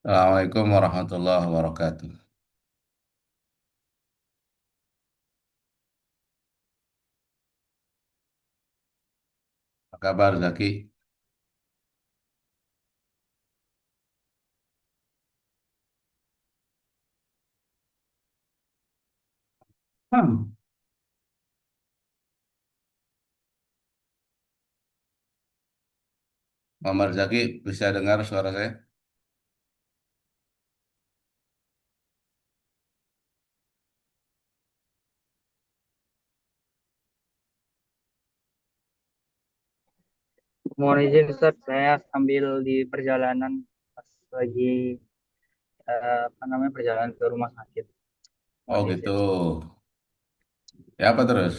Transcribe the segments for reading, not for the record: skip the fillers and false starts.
Assalamualaikum warahmatullahi wabarakatuh. Apa kabar Zaki? Hmm. Muhammad Zaki bisa dengar suara saya? Mohon izin Ustaz, saya sambil di perjalanan pas lagi apa namanya perjalanan ke rumah sakit. Oh Mohon gitu. izin. Ya apa terus?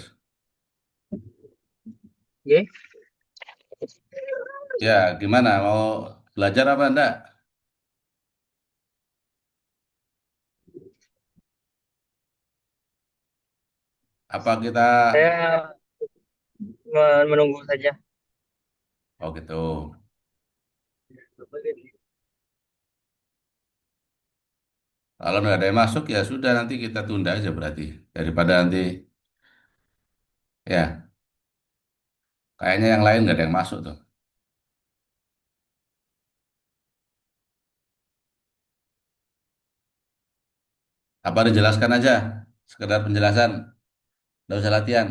Oke, Ya gimana? Mau belajar apa enggak? Apa kita? saya menunggu saja. Oh gitu. Kalau nggak ada yang masuk ya sudah nanti kita tunda aja berarti. Daripada nanti ya kayaknya yang lain nggak ada yang masuk tuh. Apa dijelaskan aja? Sekedar penjelasan. Nggak usah latihan.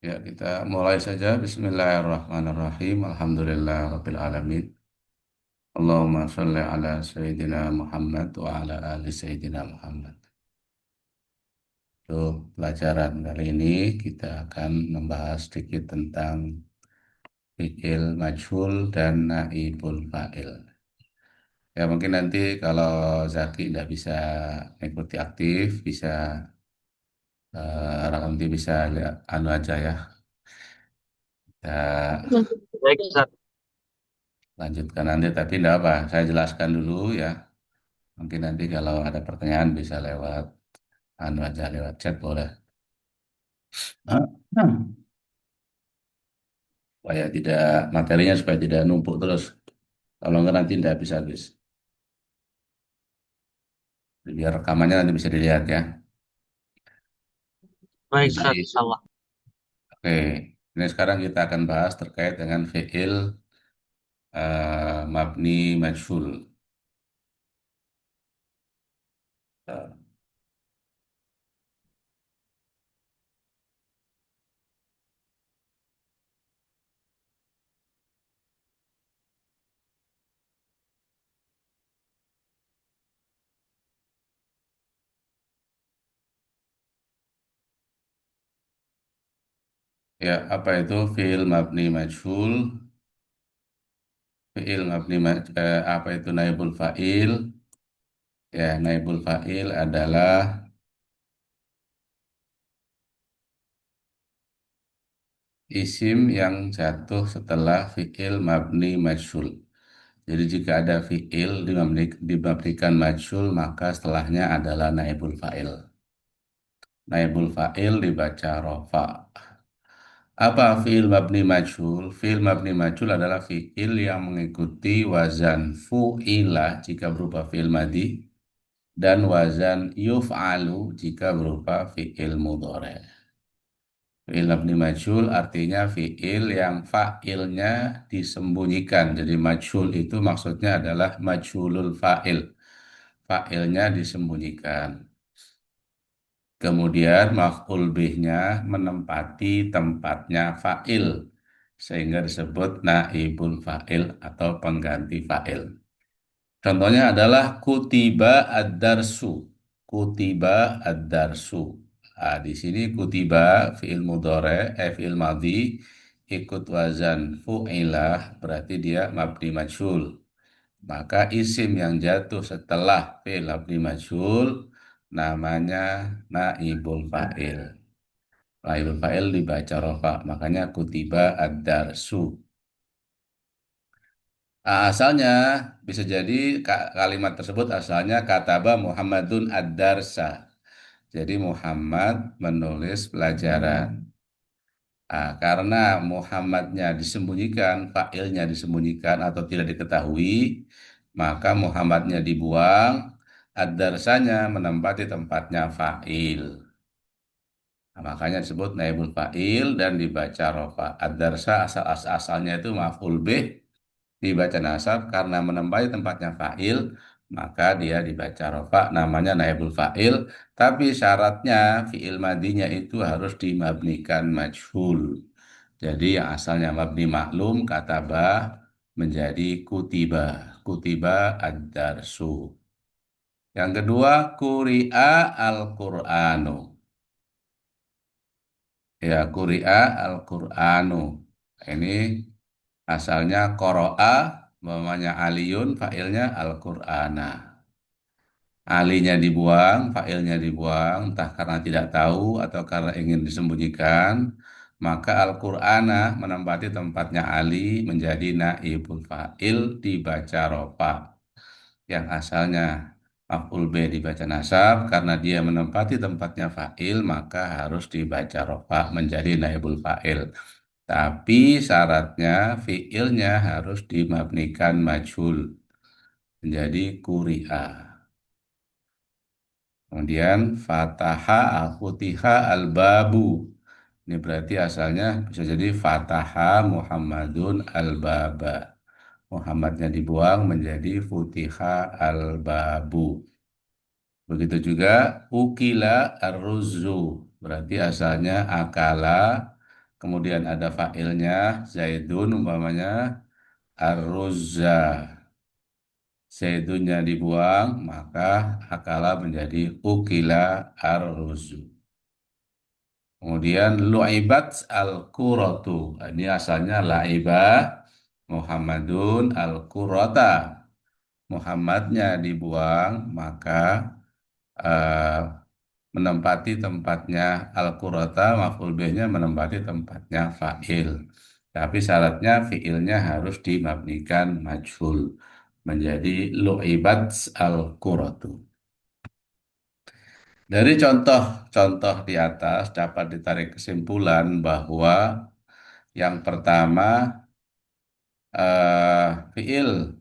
Ya kita mulai saja. Bismillahirrahmanirrahim. Alhamdulillahirrabbilalamin. Allahumma sholli ala Sayyidina Muhammad wa ala ali Sayyidina Muhammad. Untuk pelajaran kali ini kita akan membahas sedikit tentang fi'il majhul dan naibul fa'il. Ya mungkin nanti kalau Zaki tidak bisa mengikuti aktif, bisa nanti bisa lihat anu aja ya. Kita Baik Ustaz. lanjutkan nanti, tapi tidak apa, saya jelaskan dulu ya. Mungkin nanti kalau ada pertanyaan bisa lewat anu aja, lewat chat boleh. Supaya tidak materinya supaya tidak numpuk terus. Kalau nggak nanti tidak bisa habis. Biar rekamannya nanti bisa dilihat ya. Baik Ustaz, Jadi, insyaallah. oke. Ini sekarang kita akan bahas terkait dengan fiil mabni majhul. Eh, Ya, apa itu fiil mabni majhul? Apa itu naibul fa'il? Ya, naibul fa'il adalah isim yang jatuh setelah fiil mabni majhul. Jadi jika ada fiil dimabnikan majhul, maka setelahnya adalah naibul fa'il. Naibul fa'il dibaca rofa. Apa fiil mabni majhul? Fiil mabni majhul adalah fiil yang mengikuti wazan fu'ila jika berupa fiil madi dan wazan yuf'alu jika berupa fiil mudhari. Fi'il mabni majhul artinya fi'il yang fa'ilnya disembunyikan. Jadi majhul itu maksudnya adalah majhulul fa'il. Fa'ilnya disembunyikan. Kemudian maf'ul bihnya menempati tempatnya fa'il. Sehingga disebut naibul fa'il atau pengganti fa'il. Contohnya adalah kutiba ad-darsu. kutiba ad-darsu. Di sini kutiba fi'il mudhari, fi'il madhi ikut wazan fu'ilah berarti dia mabni majhul. Maka isim yang jatuh setelah fi'il mabni majhul namanya naibul fa'il. Naibul fa'il dibaca rofa, makanya kutiba ad-darsu. Asalnya bisa jadi kalimat tersebut asalnya kataba Muhammadun ad-darsa. Jadi Muhammad menulis pelajaran. Karena Muhammadnya disembunyikan, fa'ilnya disembunyikan atau tidak diketahui, maka Muhammadnya dibuang, ad-darsanya menempati tempatnya fa'il. Makanya disebut naibul fa'il dan dibaca rofa. Ad-darsa asalnya itu maf'ul bih, dibaca nasab karena menempati tempatnya fa'il, maka dia dibaca rofa namanya naibul fa'il, tapi syaratnya fi'il madinya itu harus dimabnikan majhul. Jadi yang asalnya mabni maklum kataba menjadi kutiba. Kutiba ad-darsu. Yang kedua kuri'a al-Qur'anu. Ya, kuri'a al-Qur'anu. Ini asalnya qoro'a, namanya aliyun, fa'ilnya al-Qur'ana. Alinya dibuang, fa'ilnya dibuang, entah karena tidak tahu atau karena ingin disembunyikan, maka al-Qur'ana menempati tempatnya ali menjadi naibul fa'il dibaca rofa. Yang asalnya maf'ul B dibaca nasab, karena dia menempati tempatnya fa'il, maka harus dibaca rofa menjadi naibul fa'il. Tapi syaratnya fi'ilnya harus dimabnikan majhul menjadi kuri'a. Kemudian fataha al-futiha al-babu. Ini berarti asalnya bisa jadi fataha Muhammadun al-baba. Muhammadnya dibuang menjadi futiha al-babu. Begitu juga ukila ar-ruzu. Berarti asalnya akala. Kemudian ada fa'ilnya Zaidun umpamanya ar-ruzza. Zaidunnya dibuang, maka akala menjadi ukila ar-ruzu. Kemudian lu'ibat al-quratu. Ini asalnya la'ibah Muhammadun al-qurata. Muhammadnya dibuang, maka eh, menempati tempatnya al-qurata, maf'ul bihnya menempati tempatnya fa'il. Tapi syaratnya fi'ilnya harus dimabnikan majhul menjadi lu'ibat al-quratu. Dari contoh-contoh di atas dapat ditarik kesimpulan bahwa yang pertama fiil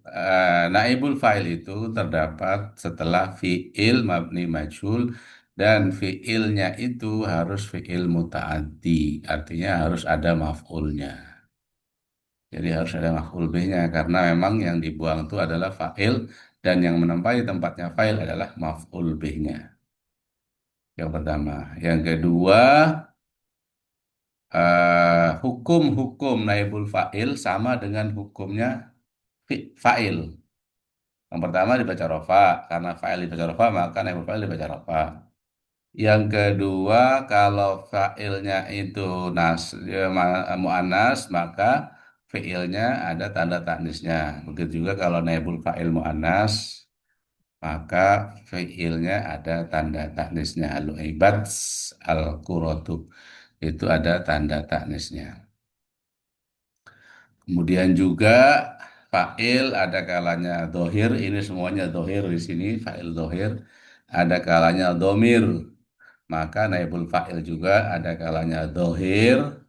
naibul fa'il itu terdapat setelah fiil mabni majhul dan fiilnya itu harus fiil muta'addi, artinya harus ada maf'ulnya. Jadi harus ada maf'ul bihnya karena memang yang dibuang itu adalah fa'il dan yang menempati tempatnya fa'il adalah maf'ul bihnya. Yang pertama, yang kedua hukum-hukum naibul fa'il sama dengan hukumnya fa'il. Yang pertama dibaca rofa, karena fa'il dibaca rofa, maka naibul fa'il dibaca rofa. Yang kedua, kalau fa'ilnya itu mu'annas, maka fi'ilnya ada tanda taknisnya. Begitu juga kalau naibul fa'il mu'annas, maka fi'ilnya ada tanda taknisnya. Al-ibad al-quratu. Itu ada tanda taknisnya. Kemudian juga fa'il ada kalanya dohir, ini semuanya dohir di sini, fa'il dohir. Ada kalanya domir, maka naibul fa'il juga ada kalanya dohir.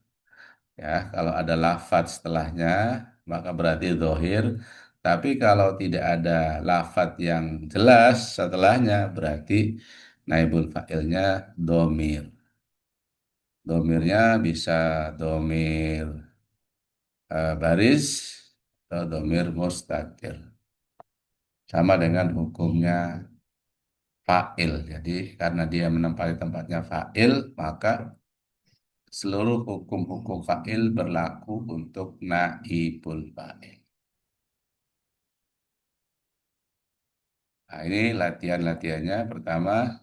Ya, kalau ada lafadz setelahnya, maka berarti dohir. Tapi kalau tidak ada lafadz yang jelas setelahnya, berarti naibul fa'ilnya domir. Domirnya bisa domir baris atau domir mustatir. Sama dengan hukumnya fa'il. Jadi karena dia menempati tempatnya fa'il, maka seluruh hukum-hukum fa'il berlaku untuk naibul fa'il. Nah, ini latihan-latihannya. Pertama,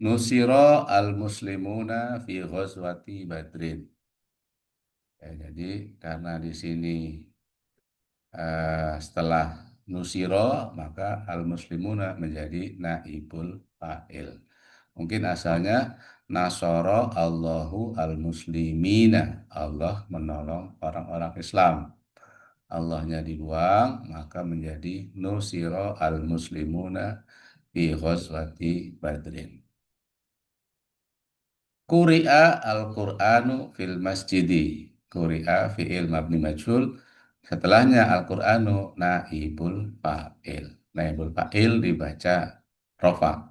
Nusiro al-muslimuna fi ghazwati Badrin. Ya, jadi karena di sini setelah nusiro maka al-muslimuna menjadi naibul fa'il. Mungkin asalnya nasoro Allahu al-muslimina. Allah menolong orang-orang Islam. Allahnya dibuang maka menjadi nusiro al-muslimuna fi ghazwati Badrin. Quri'a al-Qur'anu fil masjidi. Quri'a fi'il mabni majhul. Setelahnya al-Qur'anu naibul fa'il. Naibul fa'il dibaca rofa.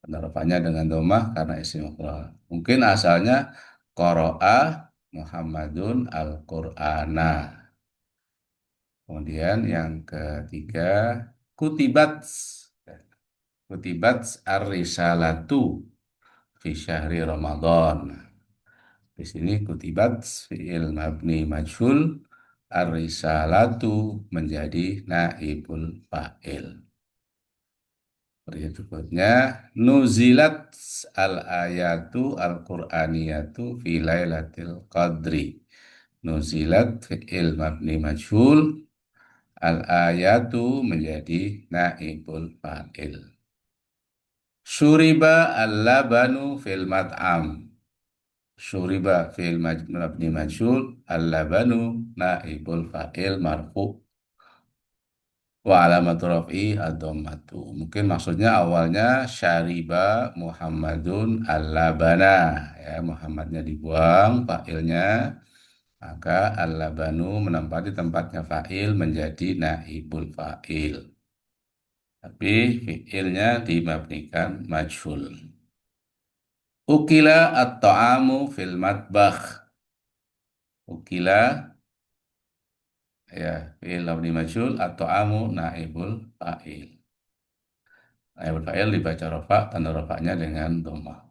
Rofanya dengan domah karena isim maf'ul. Mungkin asalnya qara'a Muhammadun al-Qur'ana. Kemudian yang ketiga kutibat. Kutibat ar-risalatu fi syahri Ramadan. Di sini kutibat fi'il mabni majhul ar-risalatu menjadi naibul fa'il. Berikutnya nuzilat al-ayatu al-Qur'aniyatu fi lailatul qadri. Nuzilat fi'il mabni majhul al-ayatu menjadi naibul fa'il. Syuriba al-labanu fil mat'am. Syuriba fil mabni majhul al-labanu naibul fa'il marfu wa alamatu raf'i ad-dhammatu. Mungkin maksudnya awalnya syariba Muhammadun al-labana, ya Muhammadnya dibuang fa'ilnya, maka al-labanu menempati tempatnya fa'il menjadi naibul fa'il. Tapi fi'ilnya dimabnikan majhul. Ukila at-ta'amu fil matbakh. Ukila ya fi'il mabni majhul at-ta'amu naibul fa'il. Naibul fa'il dibaca rofa, tanda rofanya dengan dhammah.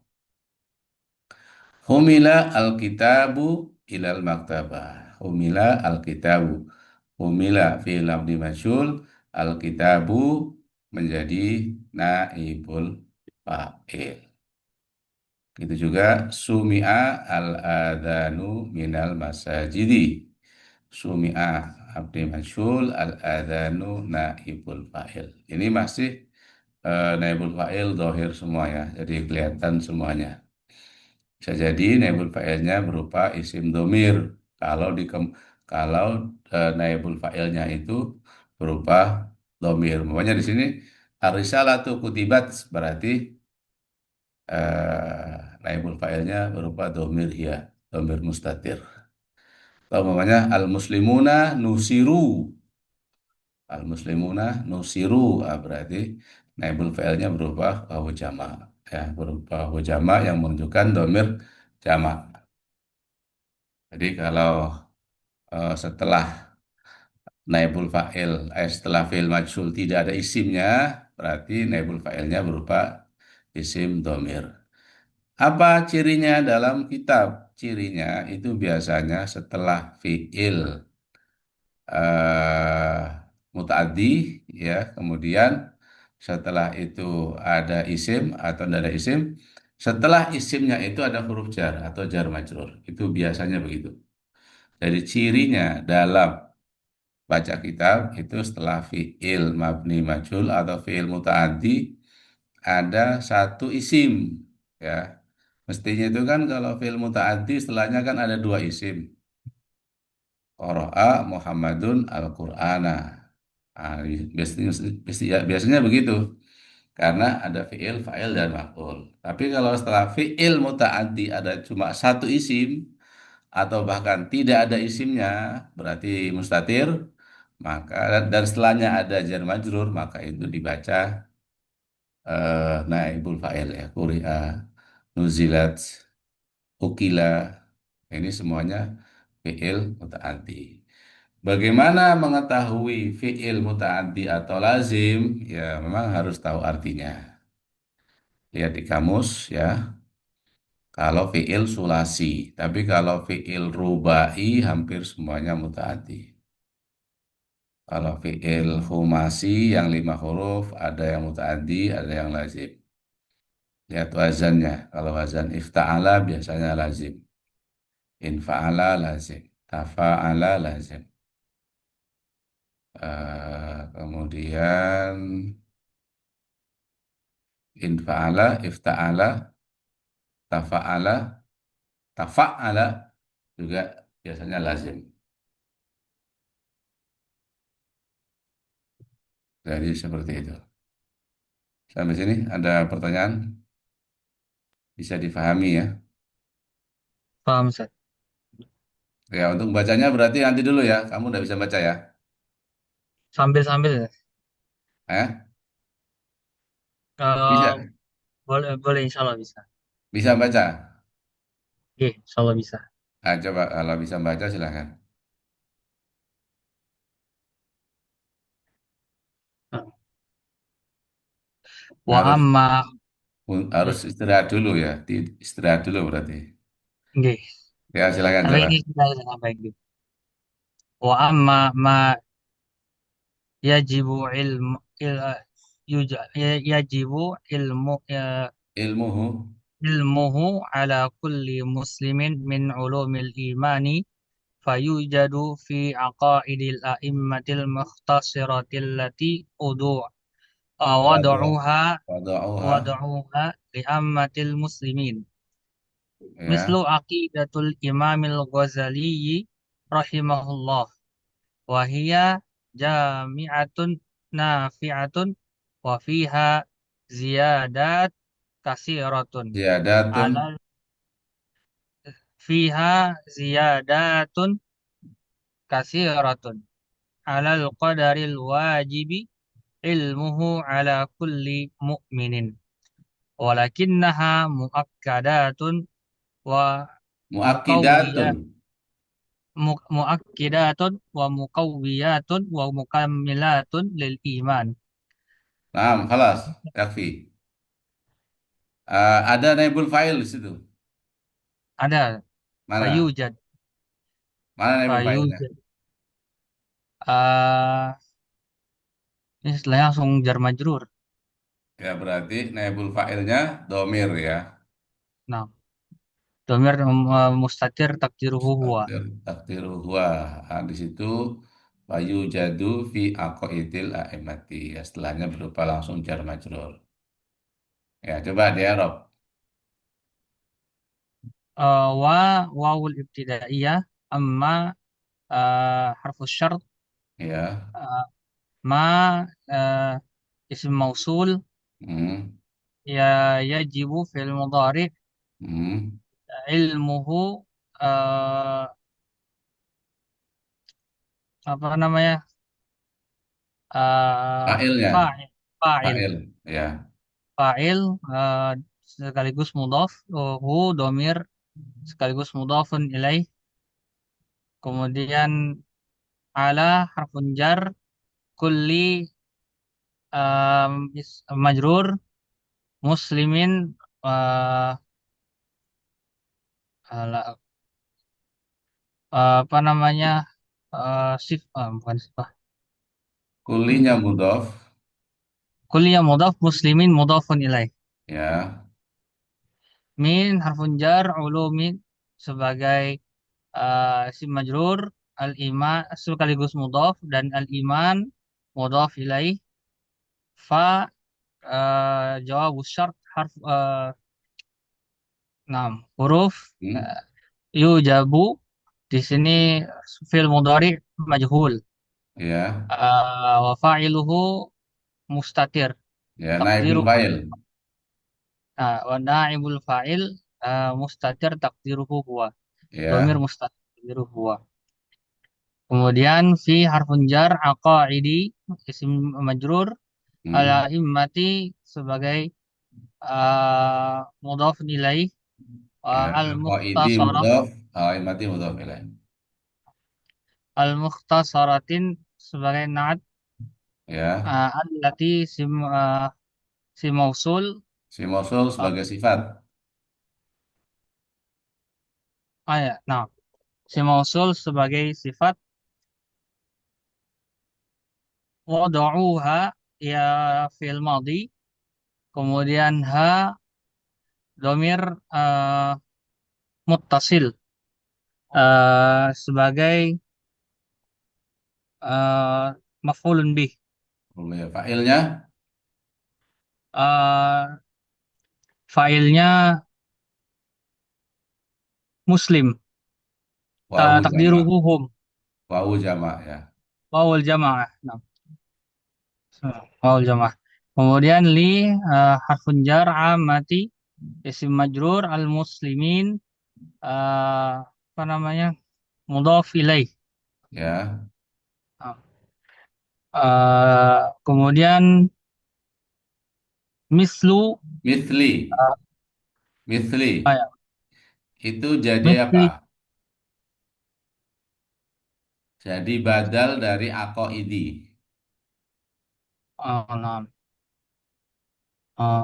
Humila al-kitabu ilal maktabah. Humila al-kitabu. Humila fi'il mabni majhul, al-kitabu menjadi naibul fa'il. Itu juga sumi'a al-adhanu minal masajidi. Sumi'a abdi majhul al-adhanu naibul fa'il. Ini masih naibul fa'il dohir semua ya. Jadi kelihatan semuanya. Bisa jadi naibul fa'ilnya berupa isim domir. Kalau di kalau naibul fa'ilnya itu berupa domir. Makanya di sini ar-risalatu kutibat berarti naibul fa'ilnya berupa domir ya, domir mustatir. Kalau namanya al-muslimuna nusiru. Al-muslimuna nusiru berarti naibul fa'ilnya berupa wawu jama, ya, berupa wawu jama yang menunjukkan domir jama. Jadi kalau setelah naibul fa'il setelah fi'il majhul tidak ada isimnya, berarti naibul fa'ilnya berupa isim domir. Apa cirinya dalam kitab? Cirinya itu biasanya setelah fi'il uh, mutaaddi, ya, kemudian setelah itu ada isim atau tidak ada isim, setelah isimnya itu ada huruf jar atau jar majrur. Itu biasanya begitu. Jadi cirinya dalam baca kitab itu setelah fi'il mabni majhul atau fi'il mutaaddi ada satu isim, ya. Mestinya itu kan kalau fi'il mutaaddi setelahnya kan ada dua isim. Qara'a Muhammadun al-Qur'ana. Biasanya, biasanya begitu. Karena ada fi'il, fa'il, dan maf'ul. Tapi kalau setelah fi'il muta'addi ada cuma satu isim, atau bahkan tidak ada isimnya, berarti mustatir, maka dan setelahnya ada jar majrur, maka itu dibaca naibul fa'il ya. Quri'a, nuzilat, ukila, ini semuanya fi'il muta'addi. Bagaimana mengetahui fi'il muta'addi atau lazim? Ya, memang harus tahu artinya. Lihat di kamus ya. Kalau fi'il sulasi, tapi kalau fi'il rubai hampir semuanya muta'addi. Kalau fi'il humasi yang 5 huruf, ada yang muta'addi, ada yang lazim. Lihat wazannya. Kalau wazan ifta'ala biasanya lazim. Infa'ala lazim. Tafa'ala lazim. Kemudian infa'ala, ifta'ala, tafa'ala, tafa'ala juga biasanya lazim. Jadi seperti itu. Sampai sini ada pertanyaan? Bisa difahami ya. Paham, Ustaz. Ya, untuk bacanya berarti nanti dulu ya. Kamu udah bisa baca ya. Sambil-sambil ya. Eh? Kalau Bisa. boleh, boleh insya Allah bisa. Bisa baca. Oke, insya Allah bisa. Ah, coba kalau bisa baca silahkan. Wa Harus amma, harus eh, istirahat dulu ya. Istirahat dulu berarti. nggih. Ya, silakan Tapi coba. ini kita sampaikan dulu. Wa amma ma yajibu ilmu yajibu ilmu Ilmuhu. ilmuhu ala kulli muslimin min ulumil imani fayujadu fi aqaidil a'immatil mukhtasiratil lati Wadu. wada'uha Wadu'uha. wada'uha li ammatil muslimin mislu Ya. aqidatul imamil ghazali rahimahullah wa hiya jami'atun nafi'atun wa fiha ziyadat kasiratun Ziyadatun. ala fiha ziyadatun kasiratun alal qadaril wajibi ilmuhu ala kulli mu'minin walakinnaha muakkadatun wa Muakkidatun. muqawwiyat muakkidatun wa muqawwiyatun wa mukammilatun lil iman. Nah, kelas. Yakfi. Ada naibul fa'il di situ. Ada Mana? fayujad Mana naibul fa'ilnya? fayujad ah ini istilahnya langsung jar majrur. Ya, berarti naibul fa'ilnya domir ya. Nah, domir mustatir takdiruhu huwa. Takdir huwa. Di situ Bayu jadu fi aqaidil a'imati. Ya, setelahnya berupa langsung jar majrur. Ya, coba dia Rob. Wa wawul ibtidaiyah amma harfus syart Ya. ah, ma ah, isim mausul Hmm. ya yajibu fil mudhari Hmm. ilmuhu eh, apa namanya Fa'ilnya. fa'il fa'il Fa'il. Ya. fa'il sekaligus mudhaf hu domir sekaligus mudhafun ilaih kemudian ala harfun jar kulli majrur muslimin eh, ala- apa namanya bukan sifat Kulinya mudhof. kuliah mudhaf muslimin mudhafun ilaih Ya. min harfun jar ulumin sebagai isim majrur al iman sekaligus mudhaf dan al iman mudhaf ilaih fa jawab syarat harf enam huruf Hmm. yujabu di sini fi'il mudhari majhul Ya. wa fa'iluhu mustatir Ya, naibul takdiruhu fa'il. wa naibul fa'il mustatir takdiruhu huwa domir Ya. mustatir takdiruhu huwa kemudian fi harfun jar aqaidi isim majrur ala Hmm. immati sebagai mudhaf nilai Ya. al Al-Qaidi mukhtasarah mudhof. Al-Imati mudhof ilaih. al mukhtasaratin sebagai naat Ya. allati si mausul Si Mosul uh, sebagai sifat. ya nah si mausul sebagai sifat wada'uha ya fil madhi kemudian ha domir muttasil sebagai maf'ulun bih. Boleh. Fa'ilnya Eh, Failnya muslim. wawu jamak. Takdiruhu hum. Wawu jamak ya. Wawul jamaah. Nah, wawul jamaah. Kemudian harfun jar amati isim majrur al muslimin apa namanya? Mudhaf ilaih. Ya. Nah, kemudian mislu Mithli. uh, Mithli. ya, Itu jadi apa? misli Jadi badal dari aqaidi. nah,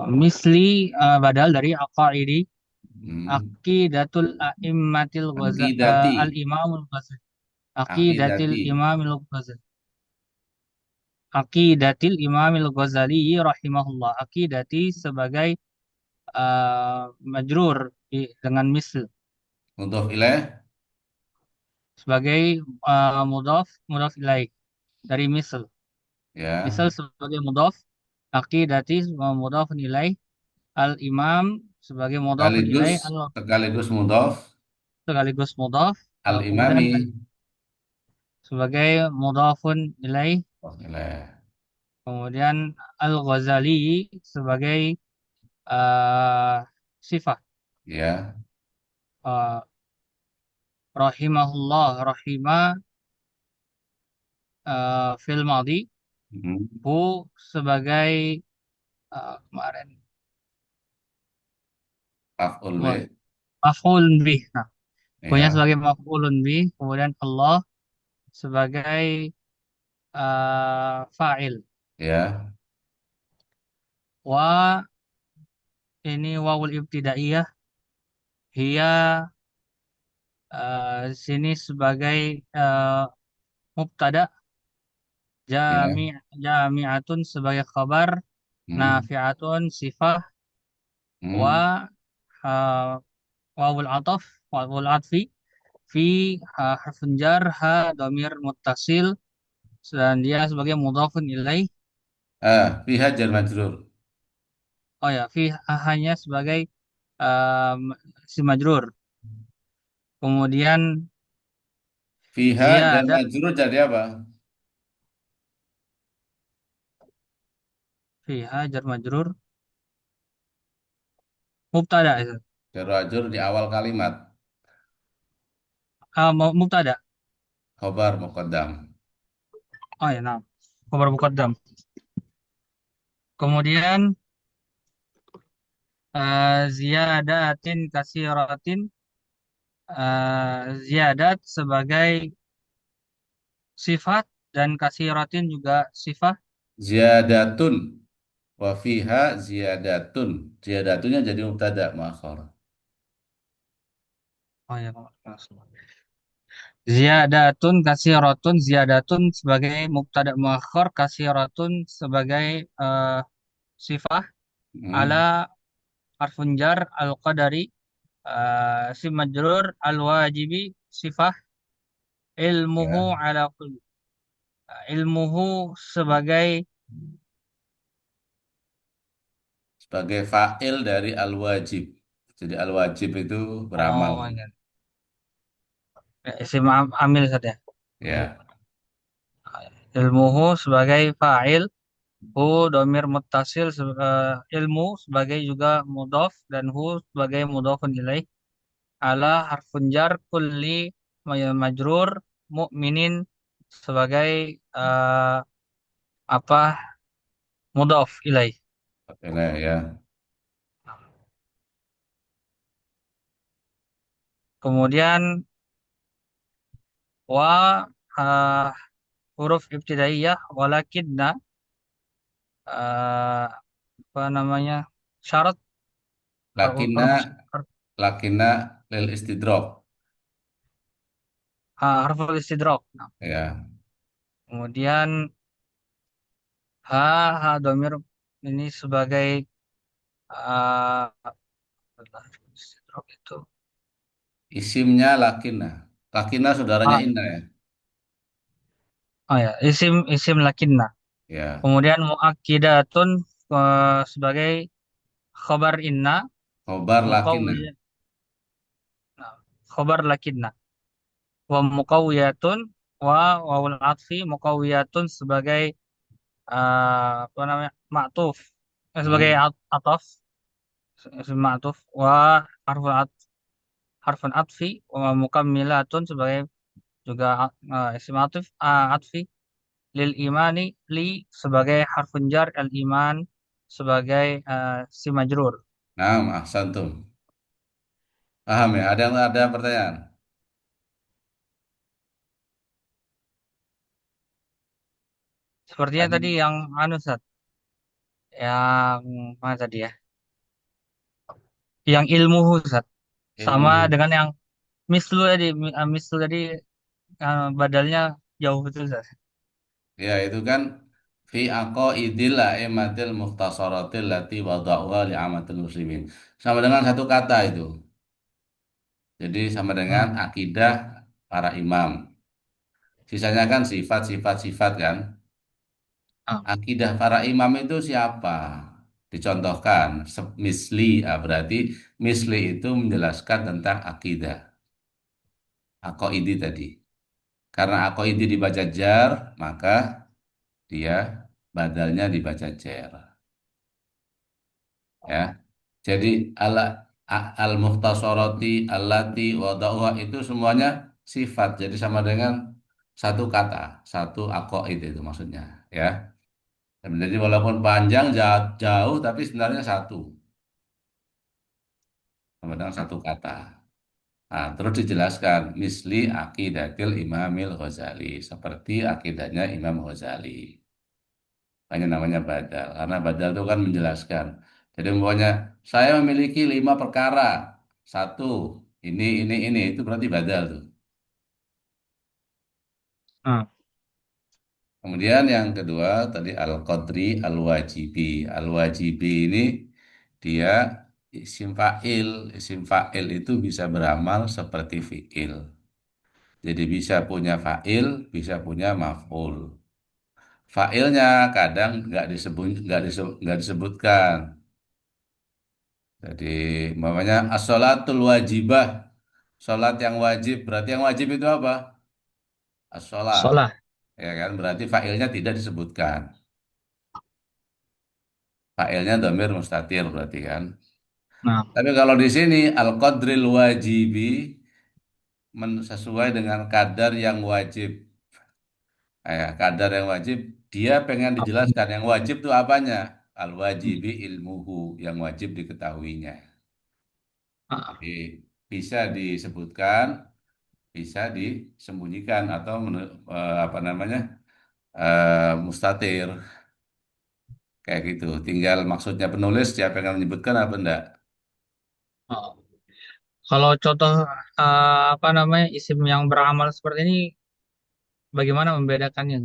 misli badal dari aqaidi Hmm. aqidatul a'immatil Aqidati. al imamul ghazali aqidatil Aqidati. imamil ghazali aqidatil imamil ghazali rahimahullah aqidati sebagai majrur dengan misl Mudhof ilaih. sebagai mudhaf ilaih dari misl Ya. misal sebagai mudhaf aqidati mudhaf ilaih al imam sebagai mudhaf Sekaligus ilaih sekaligus mudhof sekaligus mudhaf kemudian al-imami. sebagai mudhafun ilaih Mudhof ilaih. kemudian al-Ghazali sebagai uh, sifat Ya. uh, rahimahullah rahimah fil madi Hmm. hu sebagai kemarin Maf'ul bih. maf'ulun bih nah punya Ya. sebagai maf'ulun bih kemudian Allah sebagai fa'il Ya. wa ini wawul ibtidaiyah hia sini sebagai mubtada Ya. jami'atun sebagai khabar Hmm. nafi'atun sifah Hmm. wa uh, wawul ataf wawul atfi fi harfun jar ha domir muttasil dan dia sebagai mudhafun ilaih Fiha jar majrur. oh ya fi hanya sebagai um, si majrur kemudian Fiha jar ziyadah majrur jadi apa? fiha jar majrur mubtada itu Jar majrur di awal kalimat. mubtada Khobar muqaddam. oh ya nah khabar muqaddam kemudian ziyadatin kasiratin ziyadat sebagai sifat dan kasiratin juga sifat Ziyadatun. Wa fiha ziyadatun. Ziyadatunnya jadi mubtada muakhar. oh ya ziyadatun kasiratun ziyadatun sebagai mubtada muakhar kasiratun sebagai sifat ala Hmm. harfun jar al qadari si majrur al wajibi sifat ilmuhu Ya. ala kulli ilmuhu sebagai Sebagai fa'il dari al-wajib. Jadi al-wajib itu beramal. oh my God. Isim amil saja Ya. ilmuhu sebagai fa'il hu domir muttasil ilmu sebagai juga mudhof dan hu sebagai mudhofun ilaih ala harfun jar kulli majrur mukminin sebagai eh, apa mudhof ilaih Oke, ya. kemudian wa eh, huruf ibtidaiyah walakinna apa namanya syarat Lakinna, harf lakinna lil istidrok. harful istidrak. Nah, Ya. kemudian ha domir ini sebagai Istidrak itu. Isimnya Lakinah. Lakinah saudaranya Ah, Inna ya. oh ya, isim lakinna. Ya, Kemudian muakkidatun sebagai khabar inna, khobar Lakinah. muqawwiyah. Nah, khabar lakinna. Wa muqawwiyatun wa wawul atfi muqawwiyatun sebagai apa namanya? Ma'tuf. Sebagai Hmm. ataf, isim ma'tuf wa harfun harfun atfi wa mukammilatun sebagai juga isim atfi lil imani li sebagai harfun jar al iman sebagai si majrur. Nah, ahsantum. Paham ya? Ada yang pertanyaan? Sepertinya tadi Tadi yang anu Ustaz, yang mana tadi ya? Yang ilmu Ustaz. Sama ilmu. dengan yang mislu tadi badalnya jauh betul Ustaz. Ya, itu kan fi aqaidil a'immatil mukhtasaratil lati wada'uha li'amatil muslimin. Sama dengan satu kata itu. Jadi sama dengan Hmm. akidah para imam. Sisanya kan sifat kan. Ah, Akidah para imam itu siapa? Dicontohkan, misli, berarti misli itu menjelaskan tentang akidah. Aqaidi tadi. Karena aqaidi dibaca jar, maka dia badalnya dibaca jar. Ya. Jadi al muhtasarati allati wada'uha itu semuanya sifat. Jadi sama dengan satu kata, satu aqaid itu maksudnya, ya. Jadi walaupun panjang jauh tapi sebenarnya satu, sama dengan ah, satu kata. Nah, terus dijelaskan misli akidatil Imamil Ghazali seperti akidahnya Imam Ghazali. Hanya namanya badal karena badal itu kan menjelaskan. Jadi umpamanya saya memiliki 5 perkara. Satu, ini itu berarti badal tuh. ah. Kemudian yang kedua tadi al-qadri al-wajibi. Al-wajibi ini dia isim fa'il. Isim fa'il itu bisa beramal seperti fi'il. Jadi bisa punya fa'il, bisa punya maf'ul. Fa'ilnya kadang nggak disebutkan. Jadi namanya as-sholatul wajibah. Sholat yang wajib. Berarti yang wajib itu apa? As-sholat. Sholah. Ya kan? Berarti fa'ilnya tidak disebutkan. Fa'ilnya domir mustatir berarti kan. Nah, Tapi kalau di sini al-qadril wajibi sesuai dengan kadar yang wajib. Kadar yang wajib dia pengen dijelaskan yang wajib itu apanya? Al-wajibi ilmuhu yang wajib diketahuinya. ah, Jadi bisa disebutkan, bisa disembunyikan atau apa namanya mustatir kayak gitu. Tinggal maksudnya penulis siapa yang akan menyebutkan apa enggak. ah. Kalau contoh apa namanya isim yang beramal seperti ini, bagaimana membedakannya?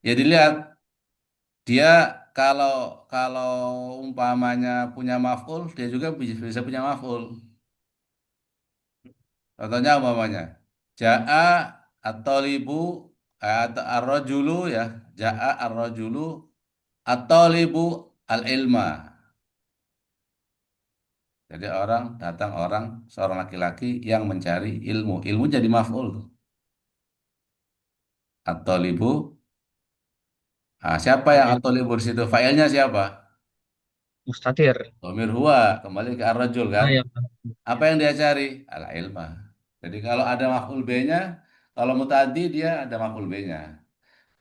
Ya dilihat dia kalau kalau umpamanya punya maf'ul dia juga bisa punya maf'ul. Contohnya umpamanya jaa at-talibu atau ar-rajulu ya jaa ar-rajulu at-talibu al-ilma. Jadi orang seorang laki-laki yang mencari ilmu. Ilmu jadi maf'ul tuh. At-talibu. Ah, siapa yang Al-ilm. at-talibu di situ? Failnya siapa? Mustatir. Dhamir huwa, kembali ke ar-rajul kan? Ah, ya. Apa yang dia cari? Al-ilma. Jadi kalau ada maf'ul B-nya, kalau muta'addi dia ada maf'ul B-nya.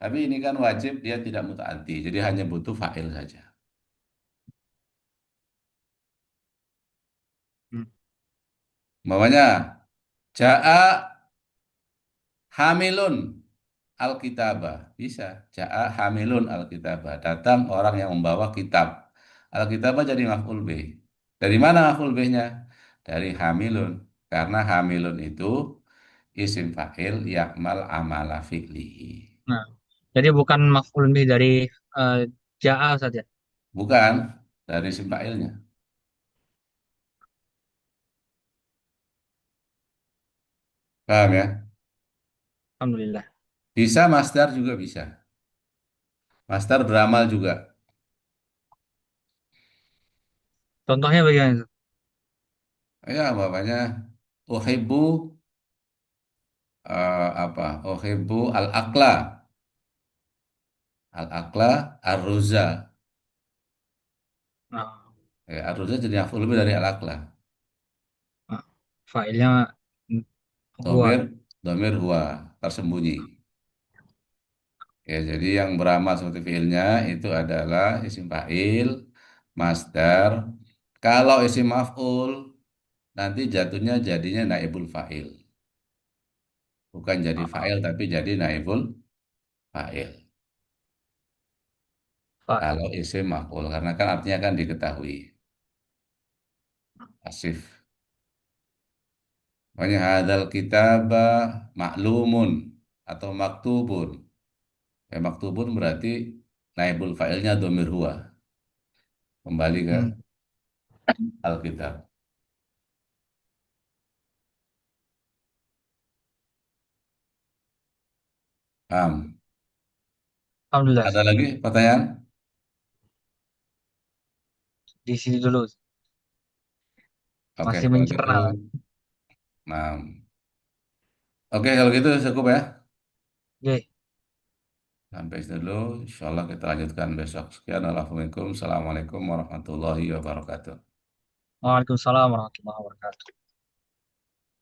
Tapi ini kan wajib dia tidak muta'addi, jadi hanya butuh fa'il saja. Hmm. Namanya ja'a hamilun Alkitabah bisa. Ja'a hamilun alkitabah. Datang orang yang membawa kitab. Alkitabah jadi maf'ul bih. Dari mana maf'ul bihnya? Dari hamilun. Karena hamilun itu isim fa'il yakmal amala fi'lihi. Nah, jadi bukan maf'ul bih dari eh, ja'a saja. Bukan dari isim fa'ilnya. Paham ya? Alhamdulillah. Bisa masdar juga bisa. Masdar beramal juga. Contohnya bagaimana itu? Ya, bapaknya uhibbu apa? Uhibbu al-akla. Al-akla ar-ruza. Nah, Ya, ar-ruza jadi maf'ul lebih dari al-akla. nah, failnya Domir, huwa. domir huwa, tersembunyi. Ya, jadi yang beramal seperti fiilnya itu adalah isim fa'il, masdar. Kalau isim maf'ul, nanti jatuhnya jadinya naibul fa'il. Bukan jadi Ah, fa'il, tapi jadi naibul fa'il. fa'il. Kalau isim maf'ul, karena kan artinya kan diketahui. Pasif. Makanya hadal kitaba maklumun atau maktubun. Ya, maktubun berarti naibul fa'ilnya domir huwa. Kembali ke Hmm. Alkitab. Paham? Alhamdulillah. Ada lagi pertanyaan? Di sini dulu. Oke, Masih kalau gitu. mencerna. Nah, oke kalau gitu cukup ya. Oke. Sampai situ dulu. Insya Allah kita lanjutkan besok. Sekian. Assalamualaikum warahmatullahi wabarakatuh. Waalaikumsalam warahmatullahi wabarakatuh.